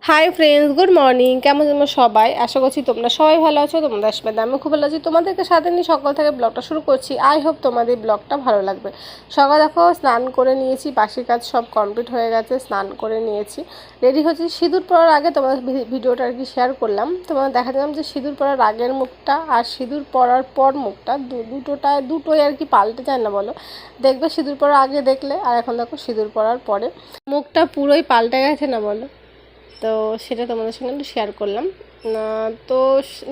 Hi friends, good morning. কেমন তোমরা সবাই? আশা করছি তোমরা সবাই ভালো আছো। তোমাদের আশীর্বাদে আমি খুব ভালো আছি। তোমাদেরকে সাথে নিয়ে সকাল থেকে ব্লগটা শুরু করছি। আই হোপ তোমাদের ব্লগটা ভালো লাগবে। সকাল দেখো স্নান করে নিয়েছি, বাসির কাজ সব কমপ্লিট হয়ে গেছে, স্নান করে নিয়েছি, রেডি হচ্ছে। সিঁদুর পরার আগে তোমাদের ভিডিওটা আর কি শেয়ার করলাম। তোমাদের দেখা দিলাম যে সিঁদুর পরার আগের মুখটা আর সিঁদুর পরার পর মুখটা দুটোই আর কি পাল্টে যায় না বলো? দেখবে সিঁদুর পরার আগে দেখলে আর এখন দেখো সিঁদুর পরার পরে মুখটা পুরোই পাল্টে গেছে না বলো? তো সেটা তোমাদের সঙ্গে একটু শেয়ার করলাম। তো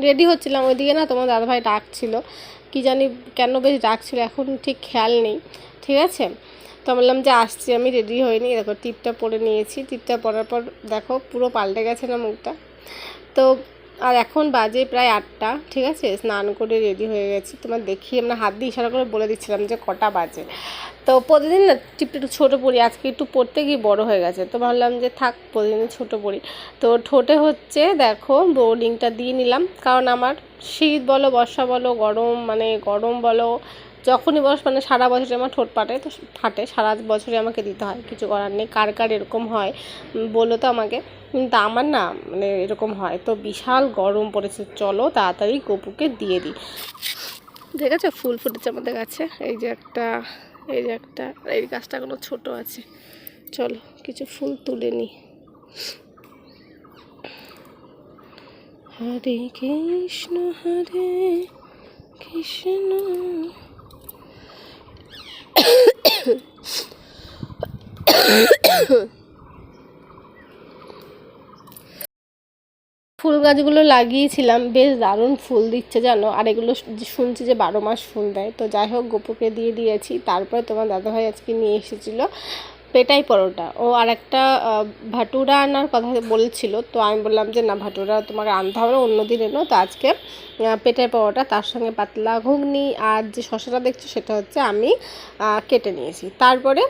রেডি হচ্ছিলাম, ওইদিকে না তোমার দাদাভাই ডাকছিল, কি জানি কেন বেশ ডাকছিল, এখন ঠিক খেয়াল নেই। ঠিক আছে, তো বললাম যে আসছি, আমি রেডি হইনি। দেখো টিপটা পরে নিয়েছি, টিপটা পরার পর দেখো পুরো পাল্টে গেছে না মুখটা। তো আর এখন বাজে প্রায় 8টা। ঠিক আছে, স্নান করে রেডি হয়ে গেছি। তোমার দেখি আমরা হাত দিয়ে ইশারা করে বলে দিচ্ছিলাম যে কটা বাজে। তো প্রতিদিন না টিপটা একটু ছোটো পড়ি, আজকে একটু পড়তে গিয়ে বড় হয়ে গেছে, তো ভাবলাম যে থাক প্রতিদিন ছোটো পড়ি। তো ঠোঁটে হচ্ছে দেখো বোর্ডিংটা দিয়ে নিলাম, কারণ আমার শীত বলো বর্ষা বলো গরম মানে গরম বলো যখনই বয়স মানে সারা বছরে আমার ঠোঁট তো ফাটে, সারা বছরে আমাকে দিতে হয়, কিছু করার নেই। কার কার এরকম হয় বলো তো আমাকে। কিন্তু আমার না মানে এরকম হয়। তো বিশাল গরম পড়েছে, চলো তাড়াতাড়ি গপুকে দিয়ে দিই। ঠিক আছে, ফুল ফুটেছে আমাদের গাছে, এই যে একটা, এই যে একটা, এই গাছটা এখনো ছোট আছে। চলো কিছু ফুল তুলে নিই। হরে কৃষ্ণ হরে কৃষ্ণ ফুল গাছগুলো লাগিয়েছিলাম, বেশ দারুণ ফুল দিচ্ছে জানো। আর এগুলো শুনছি যে 12 মাস ফুল দেয়। তো যাই হোক গপুকে দিয়ে দিয়েছি। তারপরে তোমার দাদাভাই আজকে নিয়ে এসেছিলো পেটাই পরোটা, ও আর একটা ভাটুরা আনার কথা বলছিল। তো আমি বললাম যে না, ভাটুরা তোমাকে আনতে হবে, অন্যদিন এনো। তো আজকে পেটাই পরোটা, তার সঙ্গে পাতলা ঘুগনি, আর যে শসাটা দেখছো সেটা হচ্ছে আমি কেটে নিয়েছি। তারপরে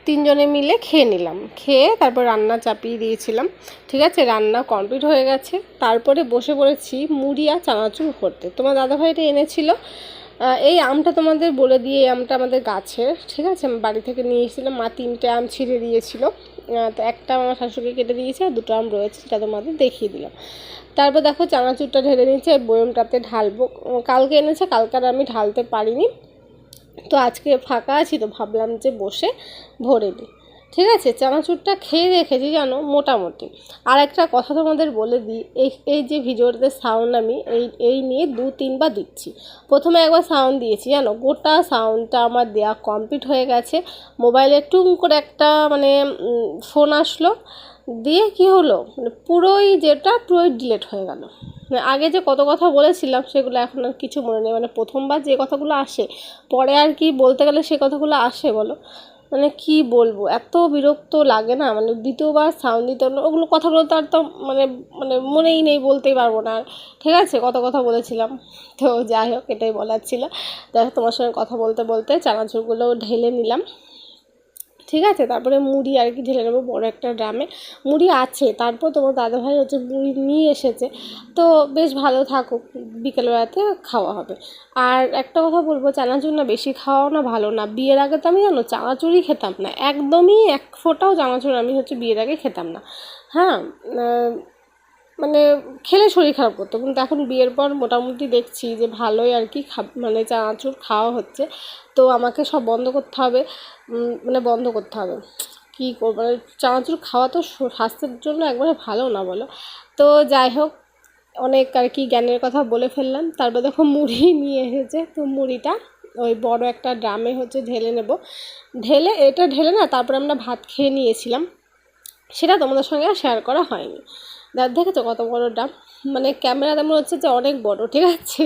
তিনজনে মিলে খেয়ে নিলাম, খেয়ে তারপর রান্না চাপিয়ে দিয়েছিলাম। ঠিক আছে, রান্না কমপ্লিট হয়ে গেছে। তারপরে বসে পড়েছি মুড়ি আর চানাচুর করতে। তোমার দাদাভাইটা এনেছিল এই আমটা, তোমাদের বলে দিয়ে, এই আমটা আমাদের গাছের। ঠিক আছে, আমি বাড়ি থেকে নিয়ে এসেছিলাম। মা 3টে আম ছিঁড়ে দিয়েছিল। তো একটা আমার শাশুড়িকে কেটে দিয়েছে, আর 2টো আম রয়েছে, সেটা তোমাদের দেখিয়ে দিলাম। তারপর দেখো চানাচুরটা ঢেলে নিয়েছে, বয়মটাতে ঢালবো। কালকে এনেছে, কালকে আর আমি ঢালতে পারিনি। তো আজকে ফাঁকা আছি, তো ভাবলাম যে বসে ভরে নিই। ঠিক আছে, চানাচুরটা খেয়ে দেখেছি জানো মোটামুটি। আর একটা কথা তোমাদের বলে দিই, এই যে ভিডিওটাতে সাউন্ড আমি এই নিয়ে 2-3বার দিচ্ছি। প্রথমে একবার সাউন্ড দিয়েছি জানো, গোটা সাউন্ডটা আমার দেওয়া কমপ্লিট হয়ে গেছে। মোবাইলে টুং করে একটা মানে ফোন আসলো, দিয়ে কি হলো মানে পুরোই ডিলিট হয়ে গেল। আগে যে কত কথা বলেছিলাম সেগুলো এখন আর কিছু মনে নেই। মানে প্রথমবার যে কথাগুলো আসে, পরে আর কি বলতে গেলে সে কথাগুলো আসে বলো। মানে কি বলবো, এত বিরক্ত লাগে না। মানে দ্বিতীয়বার সাউন্ড দিতে হলো, ওগুলো কথাগুলো তো আর তো মানে মানে মনেই নেই, বলতেই পারবো না আর। ঠিক আছে, কত কথা বলেছিলাম। তো যাই হোক, এটাই বলার ছিল। দেখো তোমার সঙ্গে কথা বলতে বলতে চানাচুরগুলো ঢেলে নিলাম। ঠিক আছে, তারপরে মুড়ি আর কি ঢেলে নেবো বড় একটা ড্রামে। মুড়ি আছে, তারপর তোমার দাদাভাই হচ্ছে মুড়ি নিয়ে এসেছে। তো বেশ ভালো থাকুক, বিকেলবেলাতে খাওয়া হবে। আর একটা কথা বলবো, চানাচুর না বেশি খাওয়াও না ভালো না। বিয়ের আগে তো আমি জানো চানাচুরই খেতাম না, একদমই এক ফোঁটাও চানাচুর আমি হচ্ছে বিয়ের আগে খেতাম না। হ্যাঁ, মানে খেলে শরীর খারাপ করতো, কিন্তু এখন বিয়ের পর মোটামুটি দেখছি যে ভালোই আর কি মানে চানাচুর খাওয়া হচ্ছে। তো আমাকে সব বন্ধ করতে হবে, মানে বন্ধ করতে হবে। কী করবো, মানে চানাচুর খাওয়া তো স্বাস্থ্যের জন্য একবারে ভালো না বলো। তো যাই হোক, অনেক আর কি জ্ঞানের কথা বলে ফেললাম। তারপর দেখো মুড়ি নিয়ে এসেছে, তো মুড়িটা ওই বড় একটা ড্রামে হচ্ছে ঢেলে নেব। ঢেলে না তারপরে আমরা ভাত খেয়ে নিয়েছিলাম, সেটা তোমাদের সঙ্গে আর শেয়ার করা হয়নি। দেখেছো কত বড় ড্রাম, মানে ক্যামেরা মনে হচ্ছে যে অনেক বড়। ঠিক আছে,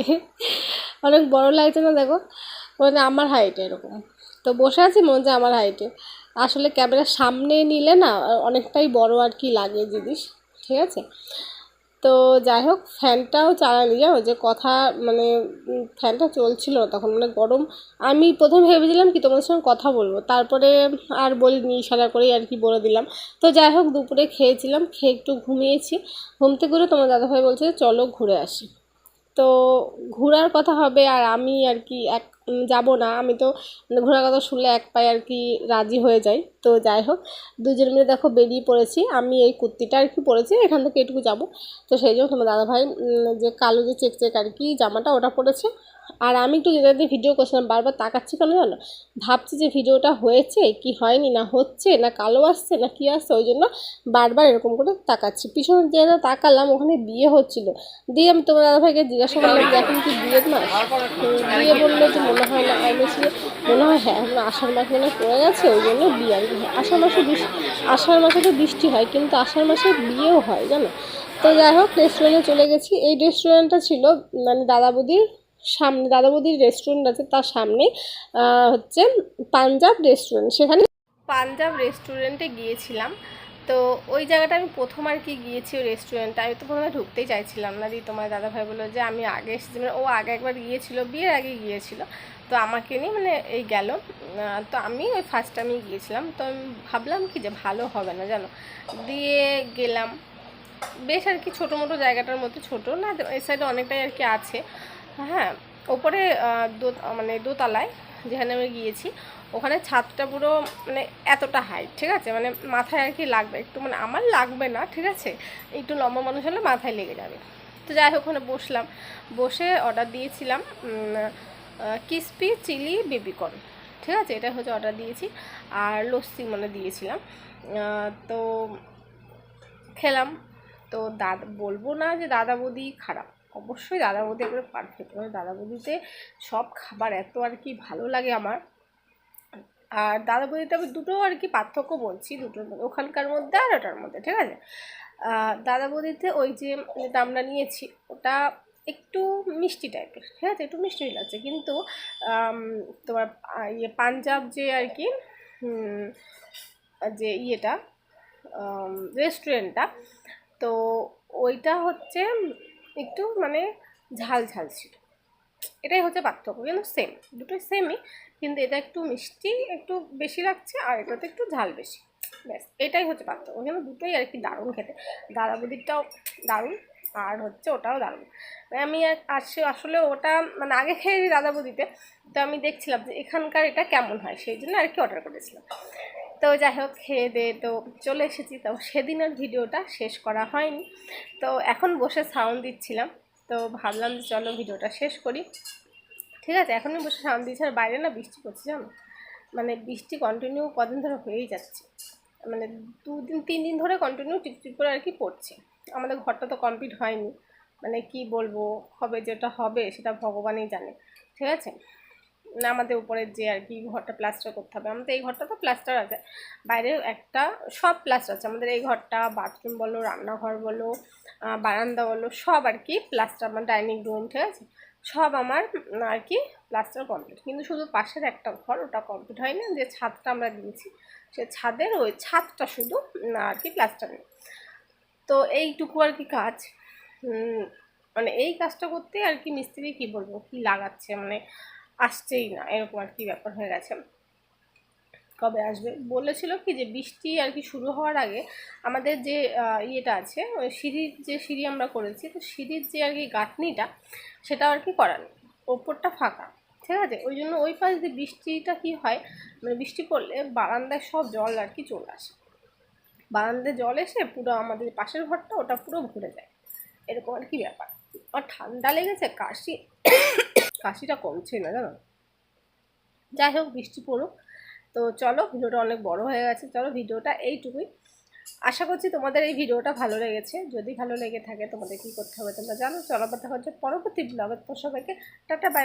অনেক বড় লাগছে না দেখো, মানে আমার হাইটে এরকম। তো বসে আছি মনে হচ্ছে আমার হাইটে, আসলে ক্যামেরার সামনে নিলে না অনেকটাই বড় আর কি লাগে জিনিস। ঠিক আছে, তো যাই হোক, ফ্যানটাও চালানি জানো যে কথা, মানে ফ্যানটা চলছিল না তখন, মানে গরম। আমি প্রথমে ভেবেছিলাম কি তোমাদের সঙ্গে কথা বলবো, তারপরে আর বলিনি, ইশারা করেই আর কি বলে দিলাম। তো যাই হোক, দুপুরে খেয়েছিলাম, খেয়ে একটু ঘুমিয়েছি। ঘুম থেকে ঘুরে তোমার দাদাভাই বলছে চলো ঘুরে আসি। তো ঘোরার কথা হবে, আর আমি আর কি যাব না, আমি তো মানে ঘোরার কথা শুনলে এক পায়ে আর কি রাজি হয়ে যাই। তো যাই হোক, দুজন মিলে দেখো বেরিয়ে পড়েছি। আমি এই কুর্তিটা আর কি পরেছি, এখান থেকে এটুকু যাব। তো সেই জন্য তোমার দাদাভাই যে কালো যে চেক চেক আর কি জামাটা ওটা পরেছে। আর আমি একটু যেটা দিয়ে ভিডিও করছিলাম বারবার তাকাচ্ছি কেন জানো, ভাবছি যে ভিডিওটা হয়েছে কি হয়নি, না হচ্ছে না কালো আসছে না কি আসছে, ওই জন্য বারবার এরকম করে তাকাচ্ছি। পিছনে যে তাকালাম ওখানে বিয়ে হচ্ছিল, দিয়ে আমি তোমার দাদাভাইকে জিজ্ঞাসা করলাম যে এখন কি বিয়ের মাস, বিয়ে বললো যে মনে হয় না, আমি বলছি মনে হয় হ্যাঁ এখন আষাঢ় মাস মনে পড়ে গেছে ওই জন্য বিয়ে আর কি। আষাঢ় মাসে তো বৃষ্টি হয় কিন্তু আষাঢ় মাসে বিয়েও হয় জানো। তো যাই হোক রেস্টুরেন্টে চলে গেছি। এই রেস্টুরেন্টটা ছিল মানে দাদা বৌদির সামনে, দাদা বৌদির রেস্টুরেন্ট আছে তার সামনেই হচ্ছে পাঞ্জাব রেস্টুরেন্ট, সেখানে পাঞ্জাব রেস্টুরেন্টে গিয়েছিলাম। তো ওই জায়গাটা আমি প্রথম আর কি গিয়েছি ওই রেস্টুরেন্টটা, আমি তো প্রথমে ঢুকতেই চাইছিলাম না, দিয়ে তোমার দাদাভাই বললো যে আমি আগে এসেছি, মানে ও আগে একবার গিয়েছিলো বিয়ের আগে গিয়েছিলো, তো আমাকে নিয়ে মানে এই গেল। তো আমি ওই ফার্স্ট টাইমই গিয়েছিলাম, তো আমি ভাবলাম কি যে ভালো হবে না জানো, দিয়ে গেলাম। বেশ আর কি ছোটো মোটো জায়গাটার মধ্যে, ছোটো না এই সাইডে অনেকটাই আর কি আছে। হ্যাঁ, ওপরে মানে দোতলায় যেখানে আমি গিয়েছি ওখানে ছাদটা পুরো মানে এতটা হাইট, ঠিক আছে, মানে মাথায় আর কি লাগবে একটু, মানে আমার লাগবে না ঠিক আছে, একটু লম্বা মানুষ হলে মাথায় লেগে যাবে। তো যাই হোক ওখানে বসলাম, বসে অর্ডার দিয়েছিলাম ক্রিসপি চিলি বেবিকর্ন, ঠিক আছে, এটা হচ্ছে অর্ডার দিয়েছি, আর লস্যি মানে দিয়েছিলাম। তো খেলাম। তো বলবো না যে দাদা বৌদি খারাপ, অবশ্যই দাদা বৌদি একবারে পারফেক্ট, মানে দাদা বৌদিতে সব খাবার এত আর কি ভালো লাগে আমার। আর দাদা বৌদিতে আমি দুটো আর কি পার্থক্য বলছি, দুটোর মধ্যে, ওখানকার মধ্যে আর ওটার মধ্যে, ঠিক আছে। দাদা বৌদিতে ওই যে যেটা আমরা নিয়েছি ওটা একটু মিষ্টি টাইপের, ঠিক আছে, একটু মিষ্টি লাগছে, কিন্তু তোমার ইয়ে পাঞ্জাব যে আর কি যে ইয়েটা রেস্টুরেন্টটা, তো ওইটা হচ্ছে একটু মানে ঝাল ঝাল ছিল, এটাই হচ্ছে পার্থক্য, কিন্তু সেম, দুটোই সেমই, কিন্তু এটা একটু মিষ্টি একটু বেশি লাগছে আর এটাতে একটু ঝাল বেশি, ব্যাস এটাই হচ্ছে পার্থক্য, কিন্তু দুটোই আর কি দারুণ খেতে, দাদা বৌদিরটাও দারুণ আর হচ্ছে ওটাও দারুণ। আমি আসলে ওটা মানে আগে খেয়েছি দাদা বৌদিতে, তো আমি দেখছিলাম যে এখানকার এটা কেমন হয়, সেই জন্য আর কি অর্ডার করেছিলাম। তো যাই হোক খেয়ে দিয়ে তো চলে এসেছি, তো সেদিনের ভিডিওটা শেষ করা হয়নি, তো এখন বসে সাউন্ড দিচ্ছিলাম, তো ভাবলাম যে চলো ভিডিওটা শেষ করি, ঠিক আছে। এখনই বসে সাউন্ড দিচ্ছি, আর বাইরে না বৃষ্টি পড়ছে জানো, মানে বৃষ্টি কন্টিনিউ কদিন ধরে হয়েই যাচ্ছে, মানে 2-3 দিন ধরে কন্টিনিউ টিপটিপ করে আর কি পড়ছে। আমাদের ঘরটা তো কমপ্লিট হয়নি, মানে কি বলবো, হবে যেটা হবে সেটা ভগবানই জানে, ঠিক আছে। না আমাদের উপরের যে আর কি ঘরটা প্লাস্টার করতে হবে, আমাদের এই ঘরটা তো প্লাস্টার আছে, বাইরে একটা সব প্লাস্টার আছে, আমাদের এই ঘরটা বাথরুম বলো, রান্নাঘর বলো, বারান্দা বলো, সব আর কি প্লাস্টার, আমার ডাইনিং রুম, ঠিক আছে, সব আমার আর কি প্লাস্টার কমপ্লিট, কিন্তু শুধু পাশের একটা ঘর ওটা কমপ্লিট হয়নি, যে ছাদটা আমরা দিয়েছি সে ছাদের ওই ছাদটা শুধু আর কি প্লাস্টার নেই। তো এইটুকু আর কি কাজ, মানে এই কাজটা করতে আর কি মিস্ত্রি কি বলবো কি লাগাচ্ছে, মানে আসছেই না, এরকম আর কি ব্যাপার হয়ে গেছে। কবে আসবে বলেছিল কি যে বৃষ্টি আর কি শুরু হওয়ার আগে আমাদের যে ইয়েটা আছে ওই সিঁড়ি আমরা করেছি, তো সিঁড়ির যে আর কি গাঁথনিটা সেটা আর কি করানো, ওপরটা ফাঁকা, ঠিক আছে, ওই জন্য ওই পাশ দিয়ে বৃষ্টিটা কি হয়, মানে বৃষ্টি পড়লে বারান্দায় সব জল আর কি চলে আসে, বারান্দায় জল এসে পুরো আমাদের পাশের ঘরটা ওটা পুরো ভরে যায়, এরকম আর কি ব্যাপার। আর ঠান্ডা লেগেছে, কাশিটা কমছে না জানো। যাই হোক বৃষ্টি পড়ুক, তো চলো ভিডিওটা অনেক বড় হয়ে গেছে, চলো ভিডিওটা এইটুকুই। আশা করছি তোমাদের এই ভিডিওটা ভালো লেগেছে, যদি ভালো লেগে থাকে তোমাদের কী করতে হবে তোমরা জানো। চলো কথা হচ্ছে পরবর্তী ব্লগে, তো সবাইকে টাটা বাই বাই।